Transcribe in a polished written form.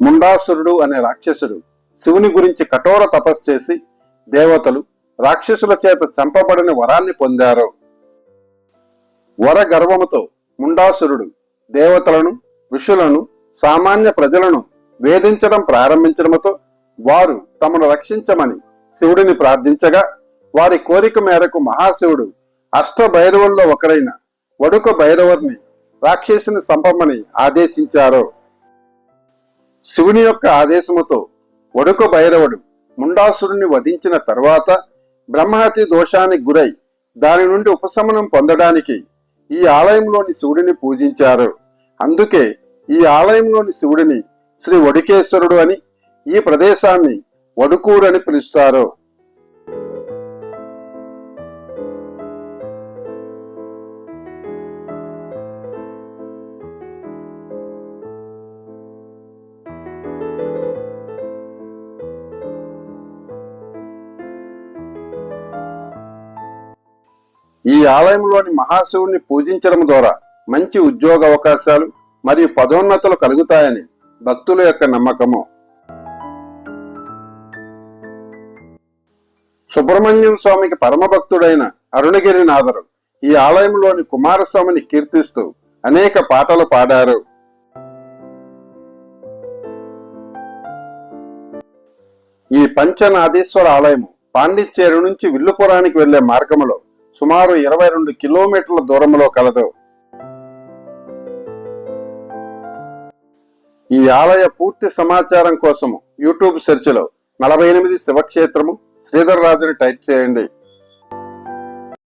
ముండాసురుడు అనే రాక్షసుడు శివుని గురించి కఠోర తపస్సు చేసి దేవతలు రాక్షసుల చేత చంపబడిన వరాన్ని పొందారు. వర గర్వముతో ముండాసురుడు దేవతలను, ఋషులను, సామాన్య ప్రజలను వేధించడం ప్రారంభించడంతో వారు తమను రక్షించమని శివుడిని ప్రార్థించగా వారి కోరిక మేరకు మహాశివుడు అష్టభైరవుల్లో ఒకరైన వడుక భైరవర్ని రాక్షసుని చంపమని ఆదేశించారు. శివుని యొక్క ఆదేశముతో వడుక భైరవుడు ముండాసురుని వధించిన తర్వాత బ్రహ్మహత్య దోషానికి గురై దాని నుండి ఉపశమనం పొందడానికి ఈ ఆలయంలోని శివుడిని పూజించారు. అందుకే ఈ ఆలయంలోని శివుడిని శ్రీ వడుకేశ్వరుడు అని, ఈ ప్రదేశాన్ని వడుకూరు అని పిలుస్తారు. ఈ ఆలయంలోని మహాశివుణ్ణి పూజించడం ద్వారా మంచి ఉద్యోగ అవకాశాలు మరియు పదోన్నతులు కలుగుతాయని భక్తుల యొక్క నమ్మకము. సుబ్రహ్మణ్యం స్వామికి పరమభక్తుడైన అరుణగిరినాథరు ఈ ఆలయంలోని కుమారస్వామిని కీర్తిస్తూ అనేక పాటలు పాడారు. ఈ పంచనాథేశ్వర ఆలయము పాండిచ్చేరి నుంచి విల్లుపురానికి వెళ్లే మార్గములో సుమారు 22 కిలోమీటర్ల దూరంలో కలదు. ఈ ఆలయ పూర్తి సమాచారం కోసము యూట్యూబ్ సెర్చ్ లో 48 శివక్షేత్రము శ్రీధర్ రాజుని టైప్ చేయండి.